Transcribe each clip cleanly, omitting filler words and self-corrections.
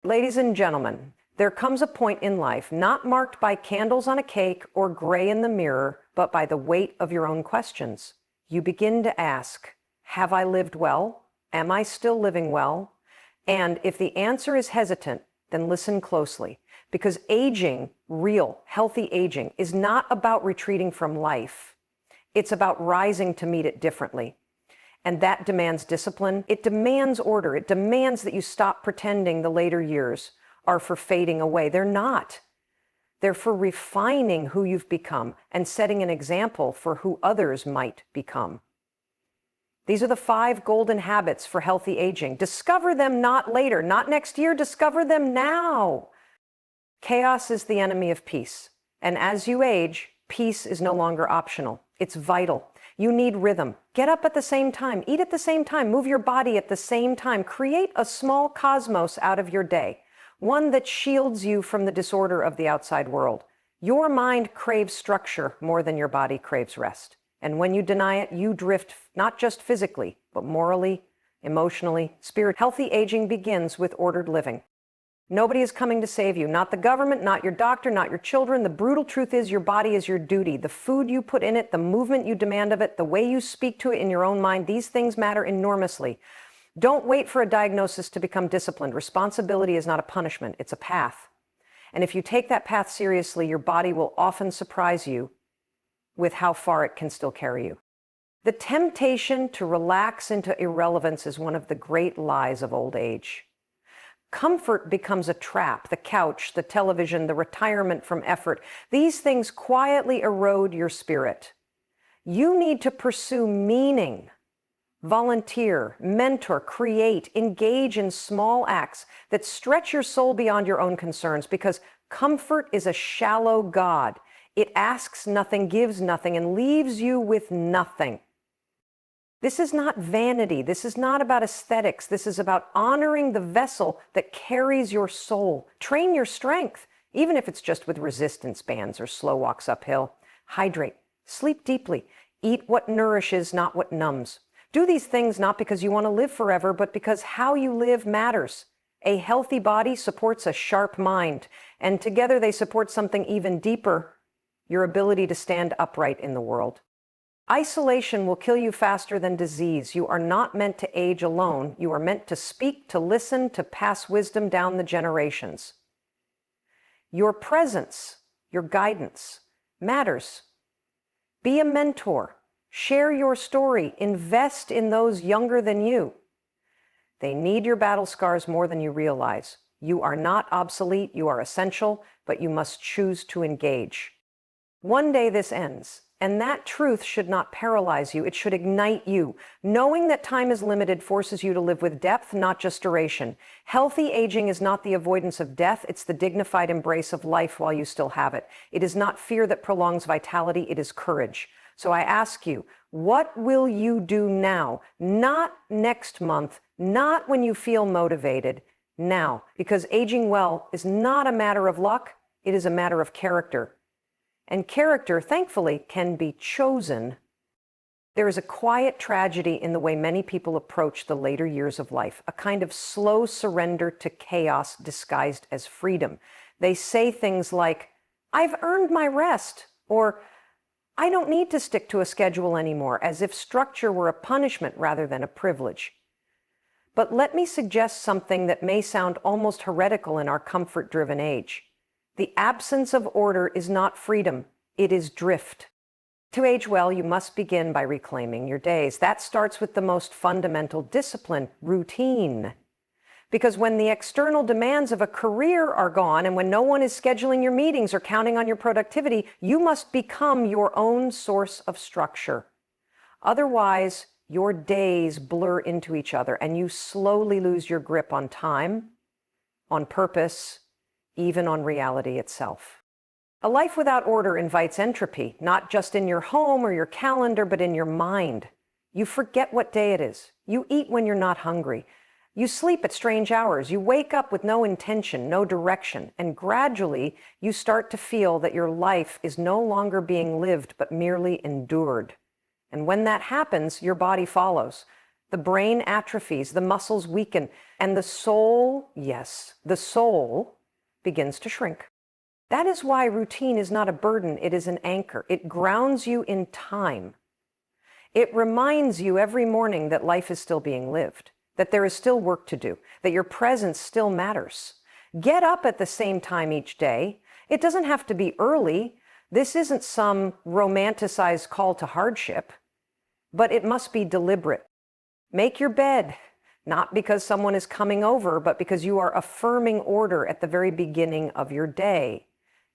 Ladies and gentlemen, there comes a point in life not marked by candles on a cake or gray in the mirror, but by the weight of your own questions. You begin to ask, have I lived well? Am I still living well? And if the answer is hesitant, then listen closely, because aging, real, healthy aging, is not about retreating from life. It's about rising to meet it differently. And that demands discipline. It demands order. It demands that you stop pretending the later years are for fading away. They're not. They're for refining who you've become and setting an example for who others might become. These are the 5 golden habits for healthy aging. Discover them not later, not next year. Discover them now. Chaos is the enemy of peace. And as you age, peace is no longer optional. It's vital. You need rhythm. Get up at the same time, eat at the same time, move your body at the same time. Create a small cosmos out of your day, one that shields you from the disorder of the outside world. Your mind craves structure more than your body craves rest. And when you deny it, you drift not just physically, but morally, emotionally, spiritually. Healthy aging begins with ordered living. Nobody is coming to save you. Not the government, not your doctor, not your children. The brutal truth is your body is your duty. The food you put in it, the movement you demand of it, the way you speak to it in your own mind, these things matter enormously. Don't wait for a diagnosis to become disciplined. Responsibility is not a punishment, it's a path. And if you take that path seriously, your body will often surprise you with how far it can still carry you. The temptation to relax into irrelevance is one of the great lies of old age. Comfort becomes a trap. The couch, the television, the retirement from effort. These things quietly erode your spirit. You need to pursue meaning. Volunteer, mentor, create, engage in small acts that stretch your soul beyond your own concerns, because comfort is a shallow god. It asks nothing, gives nothing, and leaves you with nothing. This is not vanity. This is not about aesthetics. This is about honoring the vessel that carries your soul. Train your strength, even if it's just with resistance bands or slow walks uphill. Hydrate, sleep deeply, eat what nourishes, not what numbs. Do these things not because you want to live forever, but because how you live matters. A healthy body supports a sharp mind, and together they support something even deeper, your ability to stand upright in the world. Isolation will kill you faster than disease. You are not meant to age alone. You are meant to speak, to listen, to pass wisdom down the generations. Your presence, your guidance matters. Be a mentor. Share your story. Invest in those younger than you. They need your battle scars more than you realize. You are not obsolete. You are essential, but you must choose to engage. One day this ends. And that truth should not paralyze you. It should ignite you. Knowing that time is limited forces you to live with depth, not just duration. Healthy aging is not the avoidance of death. It's the dignified embrace of life while you still have it. It is not fear that prolongs vitality. It is courage. So I ask you, what will you do now? Not next month, not when you feel motivated. Now, because aging well is not a matter of luck. It is a matter of character. And character, thankfully, can be chosen. There is a quiet tragedy in the way many people approach the later years of life, a kind of slow surrender to chaos disguised as freedom. They say things like, "I've earned my rest," or "I don't need to stick to a schedule anymore," as if structure were a punishment rather than a privilege. But let me suggest something that may sound almost heretical in our comfort-driven age. The absence of order is not freedom, it is drift. To age well, you must begin by reclaiming your days. That starts with the most fundamental discipline, routine. Because when the external demands of a career are gone, and when no one is scheduling your meetings or counting on your productivity, you must become your own source of structure. Otherwise, your days blur into each other, and you slowly lose your grip on time, on purpose, even on reality itself. A life without order invites entropy, not just in your home or your calendar, but in your mind. You forget what day it is. You eat when you're not hungry. You sleep at strange hours. You wake up with no intention, no direction, and gradually you start to feel that your life is no longer being lived, but merely endured. And when that happens, your body follows. The brain atrophies, the muscles weaken. And the soul, yes, the soul begins to shrink. That is why routine is not a burden, it is an anchor. It grounds you in time. It reminds you every morning that life is still being lived, that there is still work to do, that your presence still matters. Get up at the same time each day. It doesn't have to be early. This isn't some romanticized call to hardship, but it must be deliberate. Make your bed, not because someone is coming over, but because you are affirming order at the very beginning of your day.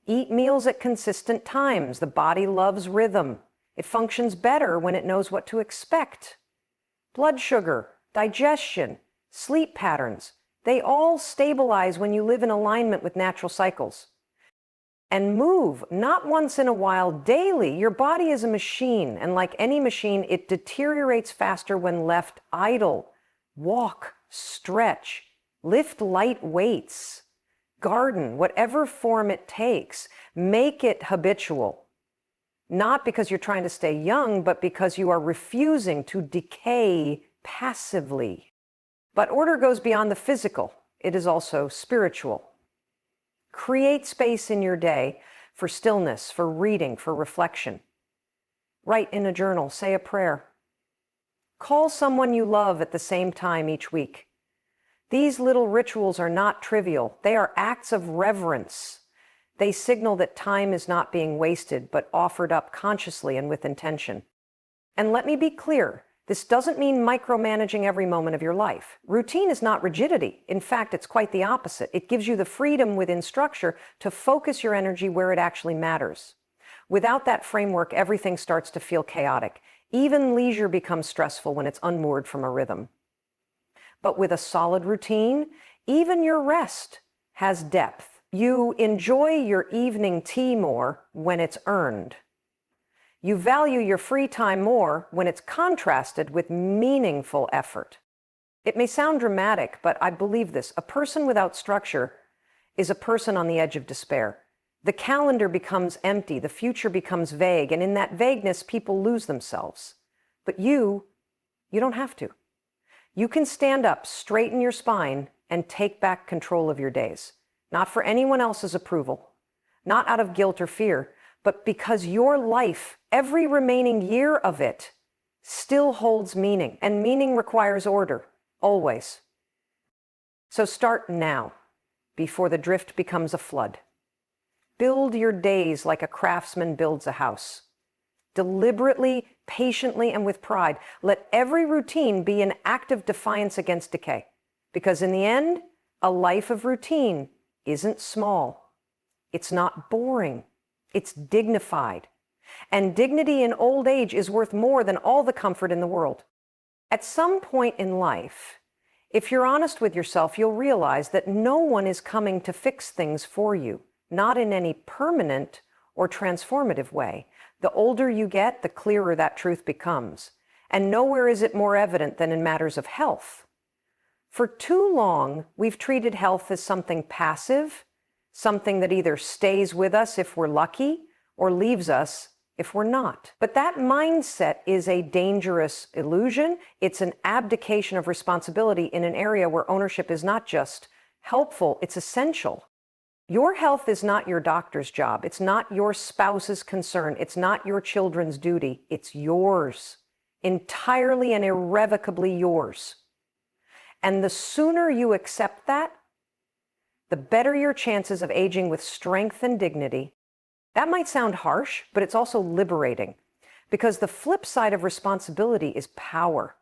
Eat meals at consistent times. The body loves rhythm. It functions better when it knows what to expect. Blood sugar, digestion, sleep patterns, they all stabilize when you live in alignment with natural cycles. And move, not once in a while, daily. Your body is a machine, and like any machine, it deteriorates faster when left idle. Walk, stretch, lift light weights, garden, whatever form it takes. Make it habitual. Not because you're trying to stay young, but because you are refusing to decay passively. But order goes beyond the physical. It is also spiritual. Create space in your day for stillness, for reading, for reflection. Write in a journal, say a prayer. Call someone you love at the same time each week. These little rituals are not trivial. They are acts of reverence. They signal that time is not being wasted, but offered up consciously and with intention. And let me be clear, this doesn't mean micromanaging every moment of your life. Routine is not rigidity. In fact, it's quite the opposite. It gives you the freedom within structure to focus your energy where it actually matters. Without that framework, everything starts to feel chaotic. Even leisure becomes stressful when it's unmoored from a rhythm. But with a solid routine, even your rest has depth. You enjoy your evening tea more when it's earned. You value your free time more when it's contrasted with meaningful effort. It may sound dramatic, but I believe this. A person without structure is a person on the edge of despair. The calendar becomes empty, the future becomes vague, and in that vagueness, people lose themselves. But you don't have to. You can stand up, straighten your spine, and take back control of your days. Not for anyone else's approval, not out of guilt or fear, but because your life, every remaining year of it, still holds meaning, and meaning requires order, always. So start now, before the drift becomes a flood. Build your days like a craftsman builds a house. Deliberately, patiently, and with pride, let every routine be an act of defiance against decay. Because in the end, a life of routine isn't small. It's not boring. It's dignified. And dignity in old age is worth more than all the comfort in the world. At some point in life, if you're honest with yourself, you'll realize that no one is coming to fix things for you, not in any permanent or transformative way. The older you get, the clearer that truth becomes. And nowhere is it more evident than in matters of health. For too long, we've treated health as something passive, something that either stays with us if we're lucky or leaves us if we're not. But that mindset is a dangerous illusion. It's an abdication of responsibility in an area where ownership is not just helpful, it's essential. Your health is not your doctor's job. It's not your spouse's concern. It's not your children's duty. It's yours. Entirely and irrevocably yours. And the sooner you accept that, the better your chances of aging with strength and dignity. That might sound harsh, but it's also liberating. Because the flip side of responsibility is power.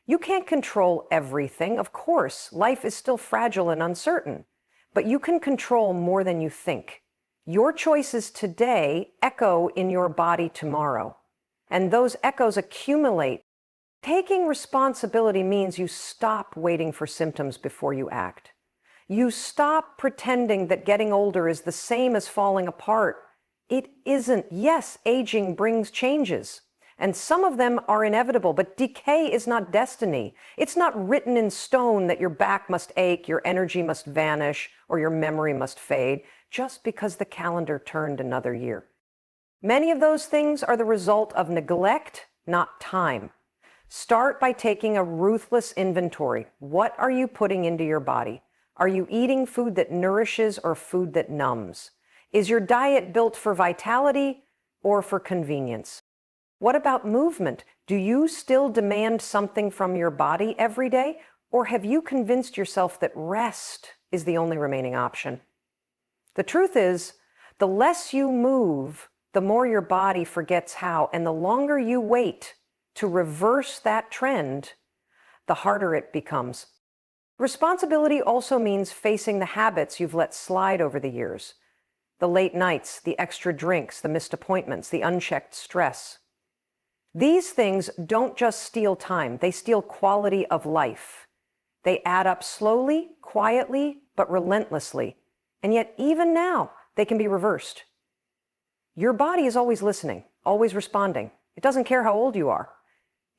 You can't control everything, of course. Life is still fragile and uncertain. But you can control more than you think. Your choices today echo in your body tomorrow. And those echoes accumulate. Taking responsibility means you stop waiting for symptoms before you act. You stop pretending that getting older is the same as falling apart. It isn't. Yes, aging brings changes. And some of them are inevitable, but decay is not destiny. It's not written in stone that your back must ache, your energy must vanish, or your memory must fade, just because the calendar turned another year. Many of those things are the result of neglect, not time. Start by taking a ruthless inventory. What are you putting into your body? Are you eating food that nourishes or food that numbs? Is your diet built for vitality or for convenience? What about movement? Do you still demand something from your body every day, or have you convinced yourself that rest is the only remaining option? The truth is, the less you move, the more your body forgets how, and the longer you wait to reverse that trend, the harder it becomes. Responsibility also means facing the habits you've let slide over the years. The late nights, the extra drinks, the missed appointments, the unchecked stress. These things don't just steal time, they steal quality of life. They add up slowly, quietly, but relentlessly. And yet, even now, they can be reversed. Your body is always listening, always responding. It doesn't care how old you are.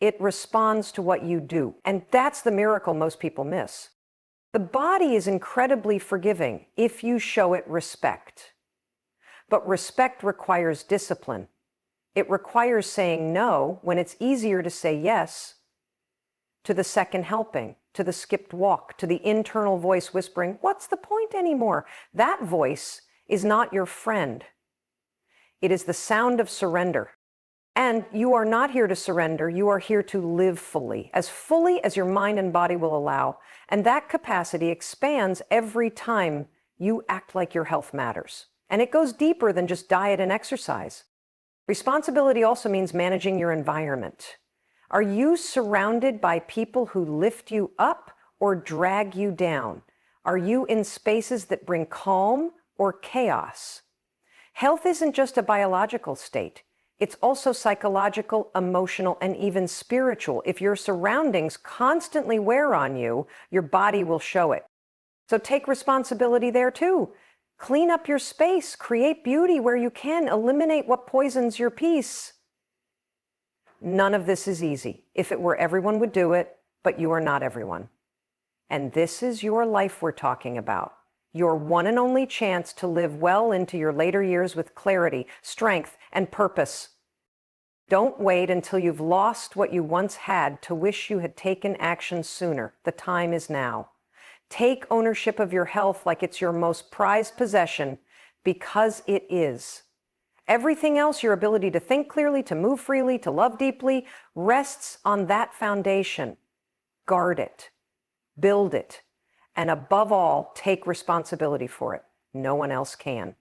It responds to what you do. And that's the miracle most people miss. The body is incredibly forgiving if you show it respect. But respect requires discipline. It requires saying no when it's easier to say yes, to the second helping, to the skipped walk, to the internal voice whispering, "What's the point anymore?" That voice is not your friend. It is the sound of surrender. And you are not here to surrender. You are here to live fully as your mind and body will allow. And that capacity expands every time you act like your health matters. And it goes deeper than just diet and exercise. Responsibility also means managing your environment. Are you surrounded by people who lift you up or drag you down? Are you in spaces that bring calm or chaos? Health isn't just a biological state. It's also psychological, emotional, and even spiritual. If your surroundings constantly wear on you, your body will show it. So take responsibility there too. Clean up your space, create beauty where you can, eliminate what poisons your peace. None of this is easy. If it were, everyone would do it, but you are not everyone. And this is your life we're talking about. Your one and only chance to live well into your later years with clarity, strength, and purpose. Don't wait until you've lost what you once had to wish you had taken action sooner. The time is now. Take ownership of your health like it's your most prized possession, because it is. Everything else, your ability to think clearly, to move freely, to love deeply, rests on that foundation. Guard it. Build it. And above all, take responsibility for it. No one else can,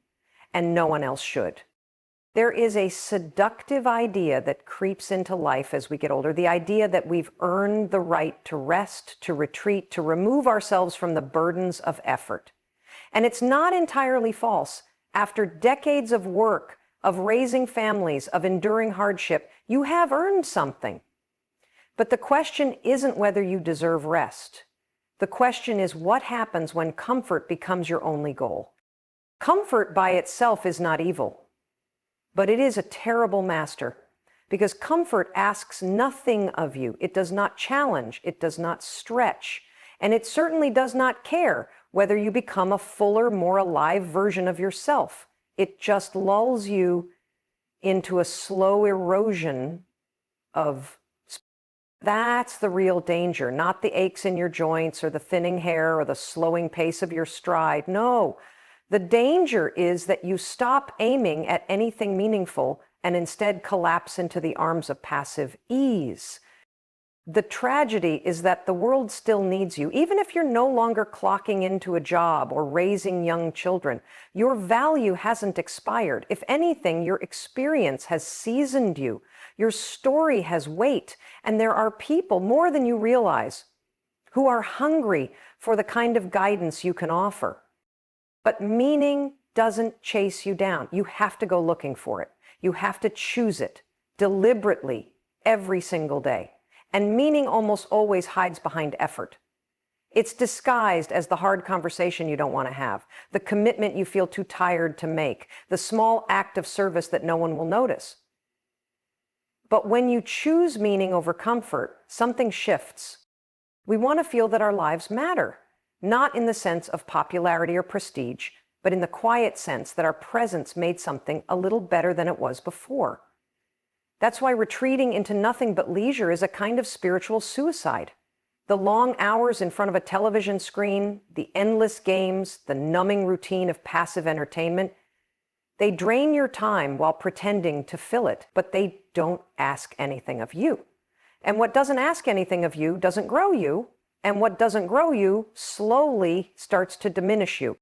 and no one else should. There is a seductive idea that creeps into life as we get older, the idea that we've earned the right to rest, to retreat, to remove ourselves from the burdens of effort. And it's not entirely false. After decades of work, of raising families, of enduring hardship, you have earned something. But the question isn't whether you deserve rest. The question is what happens when comfort becomes your only goal. Comfort by itself is not evil, but it is a terrible master because comfort asks nothing of you. It does not challenge, it does not stretch, and it certainly does not care whether you become a fuller, more alive version of yourself. It just lulls you into a slow erosion of. That's the real danger, not the aches in your joints or the thinning hair or the slowing pace of your stride. No, the danger is that you stop aiming at anything meaningful and instead collapse into the arms of passive ease. The tragedy is that the world still needs you. Even if you're no longer clocking into a job or raising young children, your value hasn't expired. If anything, your experience has seasoned you. Your story has weight, and there are people, more than you realize, who are hungry for the kind of guidance you can offer. But meaning doesn't chase you down. You have to go looking for it. You have to choose it deliberately every single day. And meaning almost always hides behind effort. It's disguised as the hard conversation you don't want to have, the commitment you feel too tired to make, the small act of service that no one will notice. But when you choose meaning over comfort, something shifts. We want to feel that our lives matter, not in the sense of popularity or prestige, but in the quiet sense that our presence made something a little better than it was before. That's why retreating into nothing but leisure is a kind of spiritual suicide. The long hours in front of a television screen, the endless games, the numbing routine of passive entertainment, they drain your time while pretending to fill it, but they don't ask anything of you. And what doesn't ask anything of you doesn't grow you, and what doesn't grow you slowly starts to diminish you.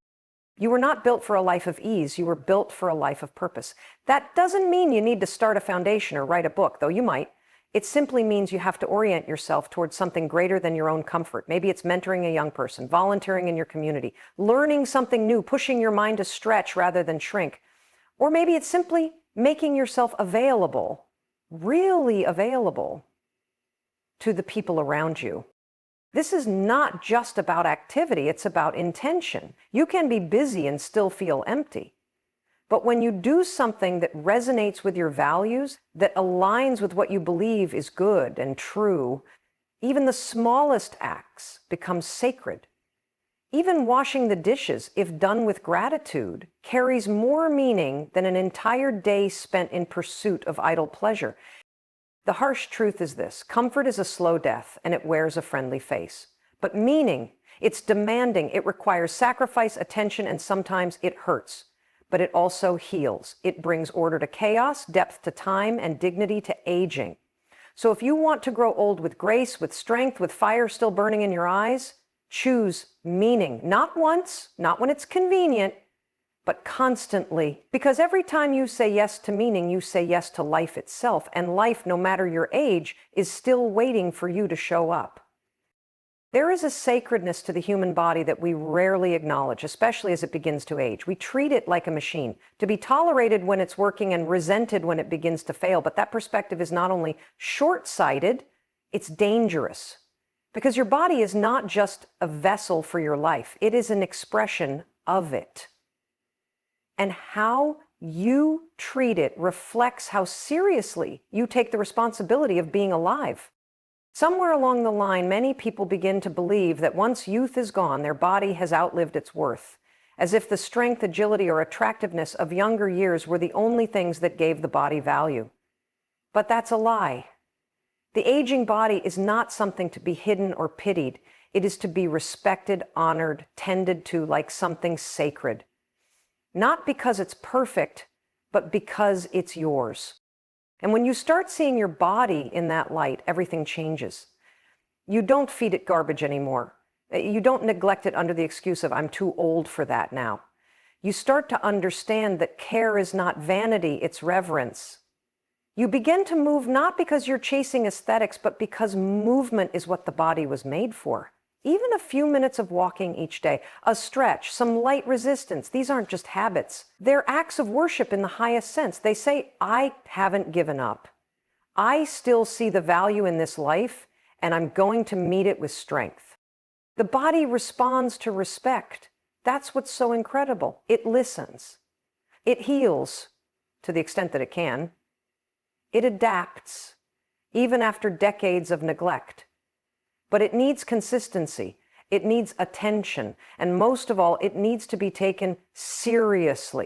You were not built for a life of ease, you were built for a life of purpose. That doesn't mean you need to start a foundation or write a book, though you might. It simply means you have to orient yourself towards something greater than your own comfort. Maybe it's mentoring a young person, volunteering in your community, learning something new, pushing your mind to stretch rather than shrink. Or maybe it's simply making yourself available, really available, to the people around you. This is not just about activity, it's about intention. You can be busy and still feel empty. But when you do something that resonates with your values, that aligns with what you believe is good and true, even the smallest acts become sacred. Even washing the dishes, if done with gratitude, carries more meaning than an entire day spent in pursuit of idle pleasure. The harsh truth is this: comfort is a slow death, and it wears a friendly face. But meaning, it's demanding, it requires sacrifice, attention, and sometimes it hurts. But it also heals. It brings order to chaos, depth to time, and dignity to aging. So if you want to grow old with grace, with strength, with fire still burning in your eyes, choose meaning. Not once, not when it's convenient, but constantly. Because every time you say yes to meaning, you say yes to life itself. And life, no matter your age, is still waiting for you to show up. There is a sacredness to the human body that we rarely acknowledge, especially as it begins to age. We treat it like a machine, to be tolerated when it's working and resented when it begins to fail. But that perspective is not only short-sighted, it's dangerous. Because your body is not just a vessel for your life, it is an expression of it. And how you treat it reflects how seriously you take the responsibility of being alive. Somewhere along the line, many people begin to believe that once youth is gone, their body has outlived its worth, as if the strength, agility, or attractiveness of younger years were the only things that gave the body value. But that's a lie. The aging body is not something to be hidden or pitied. It is to be respected, honored, tended to like something sacred. Not because it's perfect, but because it's yours. And when you start seeing your body in that light, everything changes. You don't feed it garbage anymore. You don't neglect it under the excuse of, I'm too old for that now. You start to understand that care is not vanity, it's reverence. You begin to move not because you're chasing aesthetics, but because movement is what the body was made for. Even a few minutes of walking each day, a stretch, some light resistance, these aren't just habits. They're acts of worship in the highest sense. They say, I haven't given up. I still see the value in this life, and I'm going to meet it with strength. The body responds to respect. That's what's so incredible. It listens. It heals, to the extent that it can. It adapts, even after decades of neglect. But it needs consistency, it needs attention, and most of all, it needs to be taken seriously.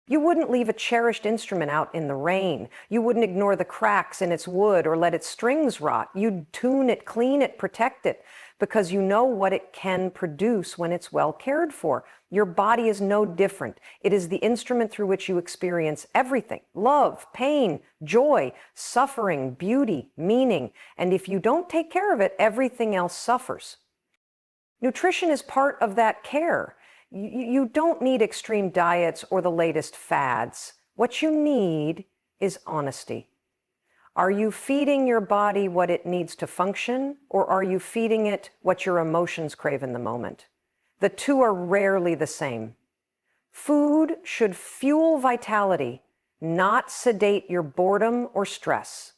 You wouldn't leave a cherished instrument out in the rain. You wouldn't ignore the cracks in its wood or let its strings rot. You'd tune it, clean it, protect it, because you know what it can produce when it's well cared for. Your body is no different. It is the instrument through which you experience everything: love, pain, joy, suffering, beauty, meaning. And if you don't take care of it, everything else suffers. Nutrition is part of that care. You don't need extreme diets or the latest fads. What you need is honesty. Are you feeding your body what it needs to function, or are you feeding it what your emotions crave in the moment? The two are rarely the same. Food should fuel vitality, not sedate your boredom or stress.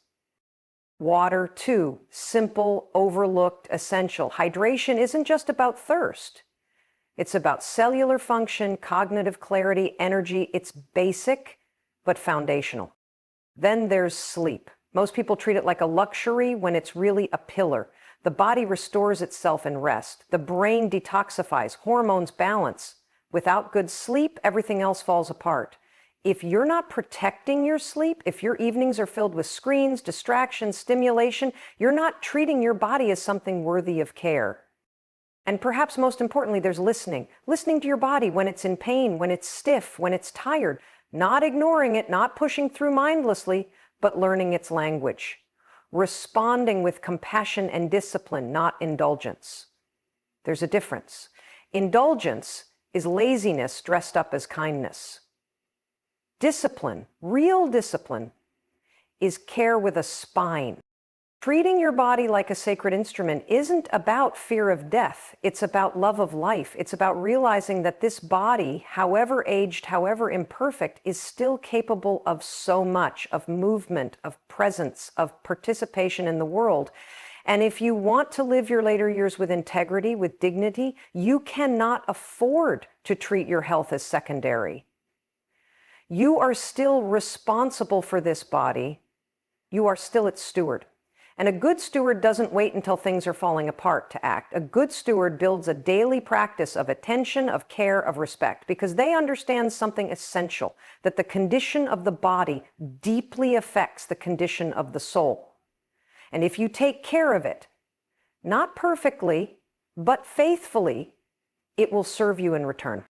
Water, too, simple, overlooked, essential. Hydration isn't just about thirst. It's about cellular function, cognitive clarity, energy. It's basic, but foundational. Then there's sleep. Most people treat it like a luxury when it's really a pillar. The body restores itself in rest. The brain detoxifies, hormones balance. Without good sleep, everything else falls apart. If you're not protecting your sleep, if your evenings are filled with screens, distractions, stimulation, you're not treating your body as something worthy of care. And perhaps most importantly, there's listening. Listening to your body when it's in pain, when it's stiff, when it's tired. Not ignoring it, not pushing through mindlessly, but learning its language. Responding with compassion and discipline, not indulgence. There's a difference. Indulgence is laziness dressed up as kindness. Discipline, real discipline, is care with a spine. Treating your body like a sacred instrument isn't about fear of death. It's about love of life. It's about realizing that this body, however aged, however imperfect, is still capable of so much, of movement, of presence, of participation in the world. And if you want to live your later years with integrity, with dignity, you cannot afford to treat your health as secondary. You are still responsible for this body. You are still its steward. And a good steward doesn't wait until things are falling apart to act. A good steward builds a daily practice of attention, of care, of respect, because they understand something essential, that the condition of the body deeply affects the condition of the soul. And if you take care of it, not perfectly, but faithfully, it will serve you in return.